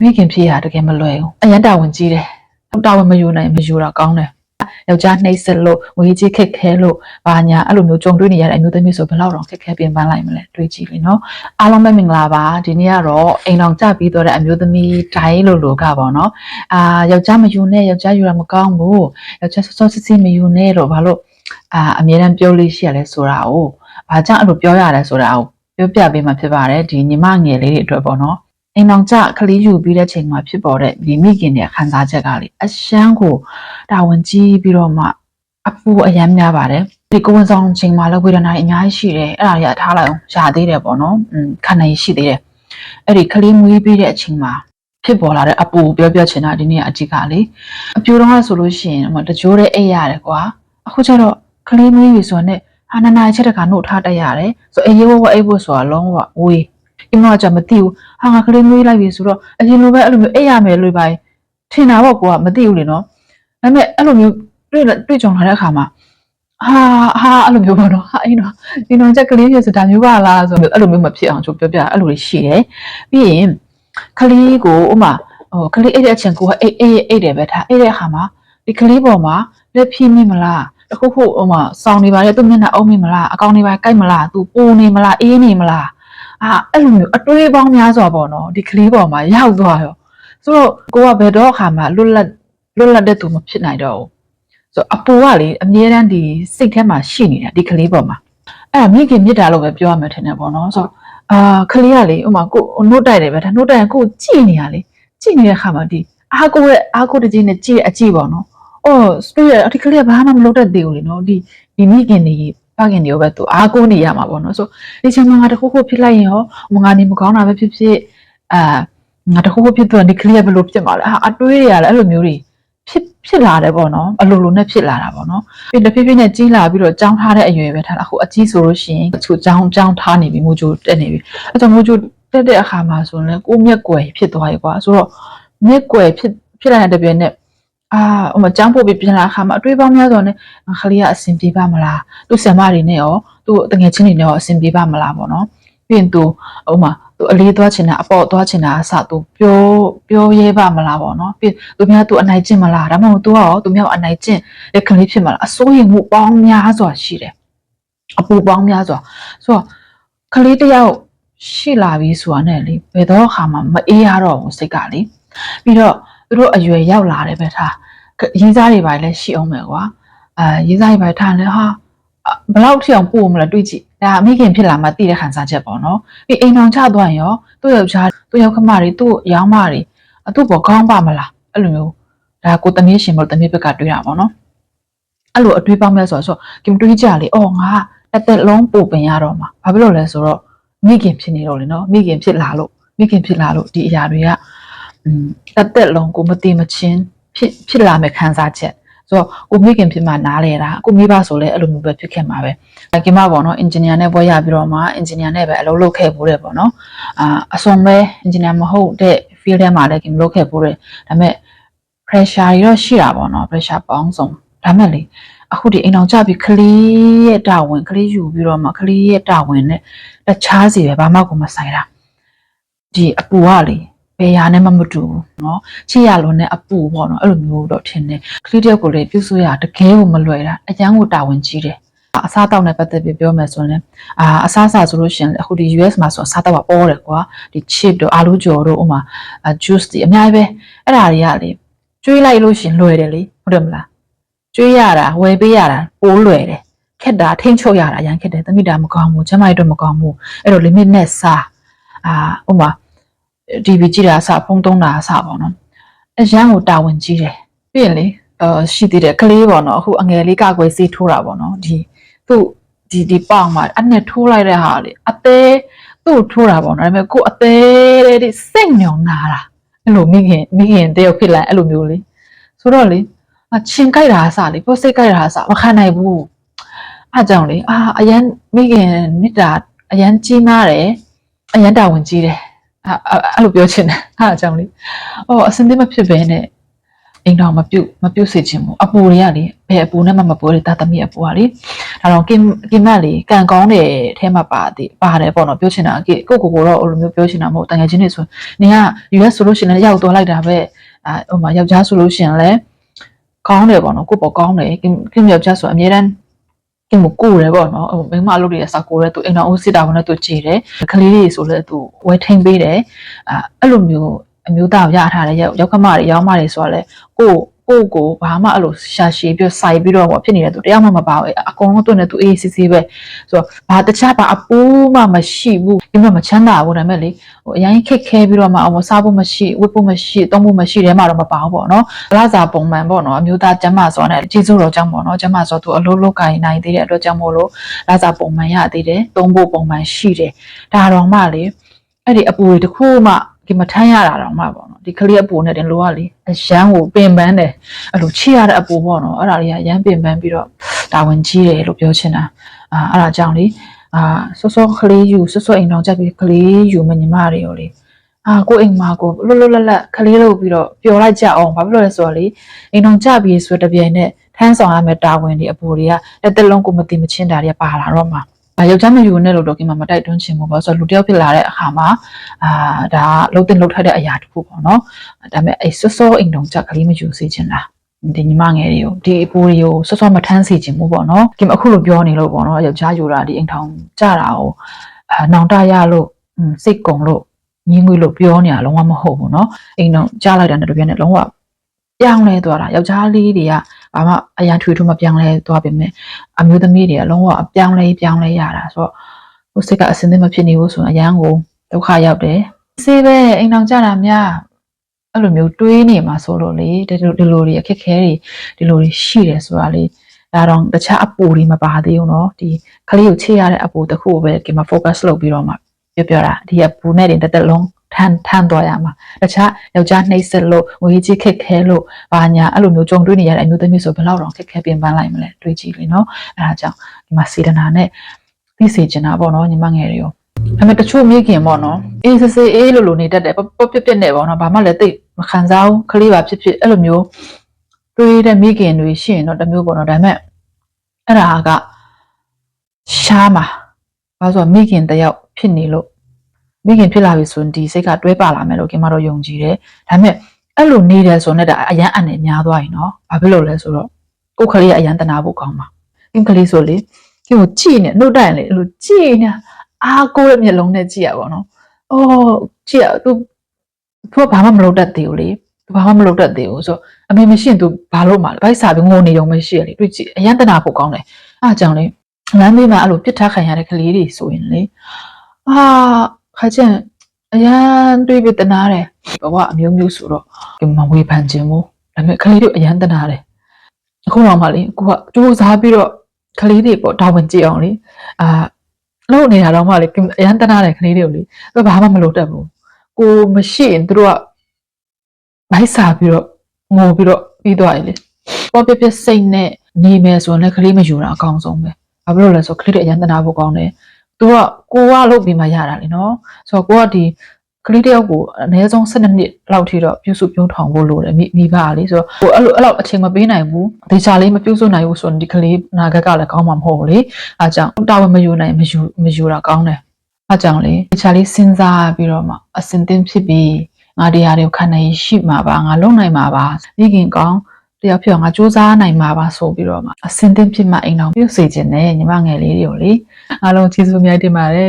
မိခင်ဖြစ်ရတကယ်မလွယ်ဘူးအရန်တာဝန်ကြီးတယ်တာဝန်မယူနိုင်မယူတာကောင်းတယ်ယောက်ျားနှိပ်စက်လို့ငွေကြီးခက်ခဲလို့ဘာညာအဲ့လိုမျိုးကြုံတွေ့နေရတဲ့အမျိုးသမီးဆိုဘယ်လောက်တော့ခက်ခဲပြင်ပန်းလိုက်မလဲတွေးကြည့်လေနော်အားလုံးပဲမင်္ဂလာပါဒီနေ့ကတော့အိမ်အောင်ကြပြီးတော့တဲ့အမျိုးသမီးတိုင်းလို့ကပေါ့နော်ယောက်ျားမယူနဲ့ယောက်ျားယူတာမကောင်းဘူးယောက်ျားစောစစ်စစ်မယူနဲ့လို့ဘာလို့အမြဲတမ်းပြောလို့ရှိရလဲဆိုတာကိုဘာကြောင့်အဲ့လိုပြောရတယ်ဆိုတာကိုပြောပြပေးမှဖြစ်ပါတယ်ဒီညီမငယ်လေးတွေအတွက်ပေါ့နော်အိမ်အောင်ကြကလေးယူပြီးတဲ့ချိန်မှာဖြစ်ပေါ်တဲ့ဒီမိခင်တွေခံစားချက်ကလေအရှမ်းကိုတာဝန်ကြီးပြီးတော့မှအပူအယမ်းများပါတယ်ဒီကိုဝန်ဆောင်ချိန်မှာလည်းဝေဒနာအများကြီးရှိတယ်အဲ့ဒါတွေကထားလိုက်အောင်ရှာသေးတယ်ပေါ့နော်ခံနိုင်ရှိသေးတယ်အဲ့ဒီကလေးမွေးပြီးတဲ့အချိန်မှာဖြစ်ပေါ်လာတဲ့အပူပြောချင်တာဒီနေ့အကြီးကလေအပြူတော့ဆိုလို့ရှိရင်တကြိုးတဲ့အိတ်ရတယ်ကွာအခုကျတော့ကလေးမွေးပြီဆိုတော့နဲ့ဟာနာနာချက်တကနှုတ်ထားတတ်ရတယ်ဆိုအေးဝအိတ်ဖို့ဆိုတာလုံးဝဝေးအင်းတော့ကြမသိဘူးဟာငါကလေးမွေးလိုက်ပြီဆိုတော့အရင်လိုပဲအဲ့လိုမျိုးအိတ်ရမယ်လို့ပဲထင်တာပေါ့ကွာမသိဘူးလေနော်ဒါပေမဲ့အဲ့လိုမျိုးတွေ့ကြုံလာတဲ့အခါမှာအဲ့လိုမျိုးပေါ့နော်ဟာအင်းတော့ချက်ကလေးဖြစ်ဆိုတာမျိုးပါလားဆိုတော့အဲ့လိုမျိုးမဖြစ်အောင်ချိုးပြောပြအဲ့လိုတွေရှိတယ်ပြီးရင်ကလေးကိုဥမာကလေးအိတ်တဲ့အချိန်ကိုအိတ်တယ်ပဲထားအိတ်တဲ့အခါမှာဒီကလေးပေါ်မှာလက်ဖြည့်မိမလားတခုခုဥမာစောင်းနေပါလေသူမျက်နှာအုံးမိမလားအကောင်နေပါကြိုက်မလားသူပူနေမလားအေးနေမလားအဲ့လိုမျိုးအတွေးပေါင်းများစွာပေါ့နော်ဒီကလေးပေါ်မှာရောက်သွားရောဆိုတော့ကိုကဘယ်တော့အခါမှာလွတ်လပ်တဲ့သူမဖြစ်နိုင်တော့ဘူးဆိုတော့အပူကလေအမြဲတမ်းဒီစိတ်ထဲမှာရှိနေတာဒီကလေးပေါ်မှာအဲ့မိခင်မြစ်တာလို့ပဲပြောရမှာထင်တယ်ပေါ့နော်ဆိုတော့ကလေးကလေဥမာကိုနှုတ်တိုက်တယ်ပဲဒါနှုတ်တိုက်ရင်ကိုကြည့်နေရလေကြည့်နေတဲ့အခါမှာဒီအားကိုတကြီးနဲ့ကြည့်အကြည့်ပေါ့နော်တွေ့ရဒီကလေးကဘာမှမလုပ်တတ်သေးဘူးလေနော်ဒီမိခင်တွေဖခင်တွေကိုပဲသူအားကိုနေရမှာပေါ့နော်ဆိုဒီချိန်မှာငါတခုခုဖြစ်လိုက်ရင်ရောငါနေမကောင်းတာပဲဖြစ်ဖြစ်ငါတခုခုဖြစ်တော့ဒီကလေးကဘယ်လိုဖြစ်မှာလဲအတွေးရလဲအဲ့လိုမျိုးတွေဖြစ်လာတယ်ပေါ့နော်အလိုနဲ့ဖြစ်လာတာပေါ့နော်ပြီးတဖြည်းဖြည်းနဲ့ကြီးလာပြီးတော့ကြောင်းထားတဲ့အရွယ်ပဲထားတာအခုအကြီးဆိုလို့ရှိရင်သူကြောင်းထားနေပြီမိုးကြိုတက်နေပြီအဲ့တော့မိုးကြိုတက်တဲ့အခါမှာဆိုရင်ကိုမျက်ကွယ်ဖြစ်သွားပြီကွာဆိုတော့မျက်ကွယ်ဖြစ်လာတဲ့တပြည့်နဲ့ဥမာကြောင်းပို့ပြီးပြန်လာအခါမှာအတွေးပေါင်းများစွာနဲ့ခလေးကအဆင်ပြေပါမလားသူ့ဆံမတွေနဲ့ရောသူ့တငယ်ချင်းတွေနဲ့ရောအဆင်ပြေပါမလားပေါ့နော်ပြီးရင်သူဥမာသူအလေးသွားချင်တာအပေါ့သွားချင်တာအစသူပြောရဲပါမလားပေါ့နော်ပြီးသူများသူအနိုင်ကျင့်မလားဒါမှမဟုတ်သူရောသူများအနိုင်ကျင့်တဲ့ကလေးဖြစ်မလားအစိုးရမှုပေါင်းများစွာရှိတယ်အပူပေါင်းများစွာဆိုတော့ကလေးတယောက်ရှိလာပြီဆိုတာနဲ့လေဘယ်တော့အခါမှမအေးရတော့ဘူးစိတ်ကလေပြီးတော့သူတို့အရွယ်ရောက်လာတယ်ပဲထားရင်းစားတွေပါလဲရှိအောင်မယ်ကွာရင်းစားတွေပါထားလဲဟာဘယ်လောက်ထိအောင်ပို့မလဲတွေးကြည့်ဒါအမိခင်ဖြစ်လာမှသိတဲ့ခံစားချက်ပေါ့နော်ပြီးအိမ်အောင်ချသွားရင်ရောသူ့ယောက်ျားသူ့ယောက်ခမတွေသူ့ရောင်းမတွေသူ့ပေါ်ကောင်းပါမလားအဲ့လိုမျိုးဒါကိုတမီးရှင်မို့တမီးဘက်ကတွေးတာပေါ့နော်အဲ့လိုအတွေးပေါင်းမဲ့ဆိုတော့ကင်တွေးကြလေငါတစ်လုံးပို့ပင်ရတော့မှာဘာဖြစ်လို့လဲဆိုတော့မိခင်ဖြစ်နေတော့လေနော်မိခင်ဖြစ်လာလို့ဒီအရာတွေကတစ်လုံးကိုမသိမချင်းဖြစ်လာမဲ့ခံစားချက်ဆိုတော့ကိုမိခင်ဖြစ်မှနားလဲတာကိုမိဘဆိုလဲအဲ့လိုမျိုးပဲဖြစ်ခဲ့မှာပဲကင်မပေါ့နော်အင်ဂျင်နီယာနဲ့ပွဲရပြီးတော့မှအင်ဂျင်နီယာနဲ့ပဲအလုပ်လုပ်ခဲ့ဖို့တယ်ပေါ့နော်အစုံပဲအင်ဂျင်နီယာမဟုတ်တဲ့ field ထဲမှာလည်းကင်လုပ်ခဲ့ဖို့တယ်ဒါပေမဲ့ pressure တွေတော့ရှိတာပေါ့နော် pressure ပေါင်းစုံဒါမဲ့လေအခုဒီအိမ်အောင်ကြပြီးကလေးရဲ့တာဝန်ကလေးယူပြီးတော့မှကလေးရဲ့တာဝန်နဲ့တခြားစီပဲဘာမှကိုမဆိုင်တာဒီအပူကလေဘယ်ရာနဲ့မှမတူဘူးเนาะချစ်ရလို့နဲ့အပူပေါ့เนาะအဲ့လိုမျိုးတော့ထင်တယ်ကလေးတယောက်ကိုလေပြုစုရတကယ်ကိုမလွယ်တာအကျန်းကိုတာဝန်ကြီးတယ်အစားတောက်နဲ့ပတ်သက်ပြီးပြောမယ်ဆိုရင်အစားဆိုလို့ရှိရင်အခုဒီ US မှာဆိုအစားတောက်ကပေါ်တယ်ကွာဒီ chip တို့အာလူးကြော်တို့ဥမာ juice တွေအများကြီးပဲအဲ့ဒါတွေကလေကျွေးလိုက်လို့ရှင်လွယ်တယ်လေဟုတ်တယ်မလားကျွေးရတာဝယ်ပေးရတာပိုးလွယ်တယ်ခက်တာထိမ့်ချုပ်ရတာရန်ခက်တယ်သမီးတာမကောင်းဘူးကျမတို့မကောင်းဘူးအဲ့တော့ limit နဲ့စားဥမာTV ကြည့်တာအစဖုန်းသုံးတာအစပေါ့နော်အရန်ကိုတာဝန်ကြီးတယ်ပြီးရင်လေရှိသေးတယ်ကလေးပေါ့နော်အခုအငယ်လေးကကွယ်စေးထိုးတာပေါ့နော်သူ့ဒီပေါင်မှာအနဲ့ထိုးလိုက်တဲ့ဟာလေအသေးသူ့ထိုးတာပေါ့နော်ဒါပေမဲ့ကိုအသေးတဲ့စိတ်ညောင်နာတာအဲ့လိုမိခင်တယောက်ဖြစ်လာအဲ့လိုမျိုးလေဆိုတော့လေချင်းကြိုက်တာအစလေကိုစိတ်ကြိုက်တာအစမခံနိုင်ဘူးအားကြောင့်လေအရန်မိခင်မြစ်တာအရန်ကြီးမားတယ်အရန်တာဝန်ကြီးတယ်အဲ့လိုပြောချင်တယ်အားကြောင့်လေအစင်သေးမဖြစ်ပဲနဲ့အ အိမ်တော်မပြုတ်စေချင်ဘူးအပူတွေကလေဘယ်အပူနဲ့မှမပေါ်လေတာသမီးအပူကလေဒါတော့ကင်မလေကန်ကောင်းတယ်အဲမှာပါတယ်ပေါ့နော်ပြောချင်တာကိုတော့အဲ့လိုမျိုးပြောချင်တာမဟုတ်တန်ငယ်ချင်းတွေဆိုနင်က US ဆိုလို့ရှိရင်ရောက်သွားလိုက်တာပဲဟိုမှာယောက်ျားဆိုလို့ရှိရင်လည်းကောင်းတယ်ပေါ့နော်ကိုပေါ့ကောင်းတယ်ကင်ယောက်ျားဆိုအများတန်းကင်မကိုရဲပေါ့နော်ဟိုမိမအလုပ်တွေစကိုရဲသူအိမ်တော်ဦးစစ်တာဘုံနဲ့သူကြည်တယ်ကလေးတွေဆိုလည်းသူဝဲထိန်ပေးတယ်အဲ့လိုမျိုးအမျိုးသားရထားတယ်ရောက်ခမတွေရောက်မတွေဆိုတော့လေကိုဘာမှအဲ့လိုရှာရှည်ပြီးစိုက်ပြီးတော့ဖြစ်နေတဲ့သူတယောက်မှမပါဘူးအကုန်လုံးတွန်းနေသူအေးစစ်စစ်ပဲဆိုတော့ဘာတခြားဘာအပူးမှမရှိဘူးဒီမှာမချမ်းသာဘူးဒါပေမဲ့လေဟိုအရင်ခက်ခဲပြီးတော့မှအမစားဖို့မရှိဝတ်ဖို့မရှိသုံးဖို့မရှိတဲမှာတော့မပါဘူးပေါ့နော်လာစားပုံမှန်ပေါ့နော်အမျိုးသားကျမစောနဲ့ကျေးဇူးတော်ကြောင့်ပေါ့နော်ကျမစောသူအလုံးလုံးကိုင်းနိုင်သေးတဲ့အတွက်ကြောင့်မို့လို့လာစားပုံမှန်ရသေးတယ်သုံးဖို့ပုံမှန်ရှိတယ်ဒါတော့မှလေအဲ့ဒီအပူတွေတခုမှဒီမထမ်းရတာတော့မှပေါ့နော်ဒီကလေးအပူနဲ့တင်လို့ကလေအရန်ကိုပင်ပန်းတယ်အဲ့လိုချစ်ရတဲ့အပူပေါ့နော်အဲ့ဒါလေးကရန်ပင်ပန်းပြီးတော့တာဝန်ကြီးတယ်လို့ပြောချင်တာအဲ့ဒါကြောင့်လေစောကလေးယူစောအိမ်တော်ကြပြီးကလေးယူမညီမတွေရောလေကိုအိမ်မှာကိုလွတ်လပ်ကလေးလို့ပြီးတော့ပျော်လိုက်ကြအောင်ဘာဖြစ်လို့လဲဆိုတော့လေအိမ်တော်ကြပြီးဆိုတပြိုင်နဲ့ထမ်းဆောင်ရမယ့်တာဝန်တွေအပူတွေကတက်လုံးကိုမသိမချင်းတာတွေပါလာတော့မှာယောက်ျားမယူနဲ့လို့တော့ကင်မတိုက်တွန်းချင်ဘူးပေါ့ဆိုတော့လူတယောက်ဖြစ်လာတဲ့အခါမှာဒါလှုပ်တင်လှုပ်ထက်တဲ့အရာတစ်ခုပေါ့နော်ဒါပေမဲ့အဲ့စောအိမ်တော်ကြကလေးမယူစေချင်လားဒီညီမငယ်တွေကိုဒီအပူတွေကိုစောမထမ်းစေချင်ဘူးပေါ့နော်ကင်မအခုလိုပြောနေလို့ပေါ့နော်ယောက်ျားယူတာဒီအိမ်ထောင်ကြတာကိုနောင်တရလို့စိတ်ကုံလို့ငင်းငွေလို့ပြောနေတာလုံးဝမဟုတ်ဘူးနော်အိမ်တော်ကြားလိုက်တဲ့တပြည့်နဲ့လုံးဝပြောင်းလဲသွားတာယောက်ျားလေးတွေကဘာမှအရာထွေထူးမပြောင်းလဲသွားပြီမဲ့အမျိုးသမီးတွေကလုံးဝပြောင်းလဲရတာဆိုတော့ဟိုစိတ်ကအစင်းသင်းမဖြစ်နေဘူးဆိုရင်အရန်ကိုဒုက္ခရောက်တယ်စေးပဲအိမ်တော်ကြတာများအဲ့လိုမျိုးတွေးနေမှာဆိုလို့လေဒီလိုတွေအခက်ခဲတွေဒီလိုတွေရှိတယ်ဆိုတာလေဒါတော့တခြားအပူတွေမပါသေးဘူးเนาะဒီကလေးကိုချေရတဲ့အပူတစ်ခုကိုပဲဒီမှာ focus လုပ်ပြီးတော့မှပြောတာဒီအပူနဲ့တင်တက်လုံးထမ်းသွားရမှာတခြားယောက်ျားနှိပ်စက်လို့ငွေကြီးခက်ခဲလို့ဘာညာအဲ့လိုမျိုးကြုံတွေ့နေရတဲ့အမျိုးသမီးဆိုဘယ်လောက်တော့ခက်ခဲပြင်ပန်းလိုက်မလဲတွေးကြည့်လေเนาะအဲ့ဒါကြောင့်ဒီမှာစေတနာနဲ့သိစေချင်တာပေါ့เนาะညီမငယ်တွေကိုဒါပေမဲ့တချို့မိခင်ပေါ့နော်အေးစေးအေးလို့နေတတ်တယ်ပြက်နေပေါ့နော်ဘာမှလည်းသိမခံစားဘူးခလေးပါဖြစ်အဲ့လိုမျိုးတွေးတဲ့မိခင်တွေရှိရင်တော့တမျိုးပေါ့နော်ဒါပေမဲ့အဲ့ဒါကရှားမှာဘာလို့ဆိုမိခင်တယောက်ဖြစ်နေလို့မိခင်ဖြစ်လာပြီဆိုရင်ဒီစိတ်ကတွဲပါလာမယ်လို့ခင်မတို့ယုံကြည်တယ်ဒါပေမဲ့အဲ့လိုနေတယ်ဆိုတော့ဒါအရန်အနေများသွားရင်နော်ဘာဖြစ်လို့လဲဆိုတော့ကိုယ်ခလေးကအရန်တနာဖို့ကောင်းပါကင်ကလေးဆိုလေကင်ကိုကြည့်နေနှုတ်တိုင်လေအဲ့လိုကြည့်နေကိုယ့်ရဲ့မျက်လုံးနဲ့ကြည့်ရပါတော့။အော်ကြည့်ရသူဘာမှမလုပ်တတ်သေးဘူးလေ။သူဘာမှမလုပ်တတ်သေးဘူးဆိုတော့အမေမရှိရင်သူဘာလုပ်မှာလဲ။ဘိုက်စာပြီးငိုနေရုံမရှိရလေ။တွေ့ကြည့်အရန်တနာဖို့ကောင်းတယ်။အားကြောင့်လေလမ်းမေးမှာအဲ့လိုပြစ်ထားခံရတဲ့ကလေးတွေဆိုရင်လေခါကျရင်အရန်တွေ့ပြီးတနာတယ်။ဘဝအမျိုးမျိုးဆိုတော့မဝေဖန်ခြင်းဘူး။ဒါပေမဲ့ကလေးတွေအရန်တနာတယ်။အခုတော့မှလေကိုကကြိုးစားပြီးတော့ကလေးတွေပေါ့တာဝန်ကြည့်အောင်လေလို့နေတာတော့မှလေအရန်တနာတဲ့ကလေးတွေကိုလေသူဘာမှမလုပ်တတ်ဘူးကိုမရှိရင်သူတို့ကဘိုက်စာပြီးတော့ငိုပြီးတော့ပြီးသွားတယ်လေပေါ်ပြစိတ်နဲ့နေမယ်ဆိုရင်လည်းကလေးမယူတာအကောင်းဆုံးပဲဘာဖြစ်လို့လဲဆိုကလေးတွေအရန်တနာဖို့ကောင်းတယ်သူကကိုကလုပ်ပြီးမှရတာလေနော်ဆိုတော့ကိုကဒီကလေးတယောက်ကိုအနည်းဆုံး12နှစ်လောက်ထိတော့ပြုစုပြုံးထောင်ဖို့လိုတယ်မိဘလေးဆိုတော့ဟိုအဲ့လိုအချိန်မပေးနိုင်ဘူးဒေချာလေးမပြုစုနိုင်ဘူးဆိုရင်ဒီကလေးနာဂတ်ကလည်းကောင်းမှာမဟုတ်ဘူးလေအားကြောင့်တာဝန်မယူနိုင်မယူတာကောင်းတယ်အားကြောင့်လေဒေချာလေးစဉ်းစားပြီးတော့မှအစင်သင်းဖြစ်ပြီးငါတရားတွေကိုခံနိုင်ရှိမှာပါငါလုံနိုင်မှာပါမိခင်ကောင်းတယောက်ဖြစ်အောင်ငါစူးစမ်းနိုင်မှာပါဆိုပြီးတော့မှအစင်သင်းဖြစ်မှအိမ်တော်ပြုစေခြင်းနဲ့ညီမငယ်လေးတွေကိုလေအားလုံးကျေးဇူးများတင်ပါတယ်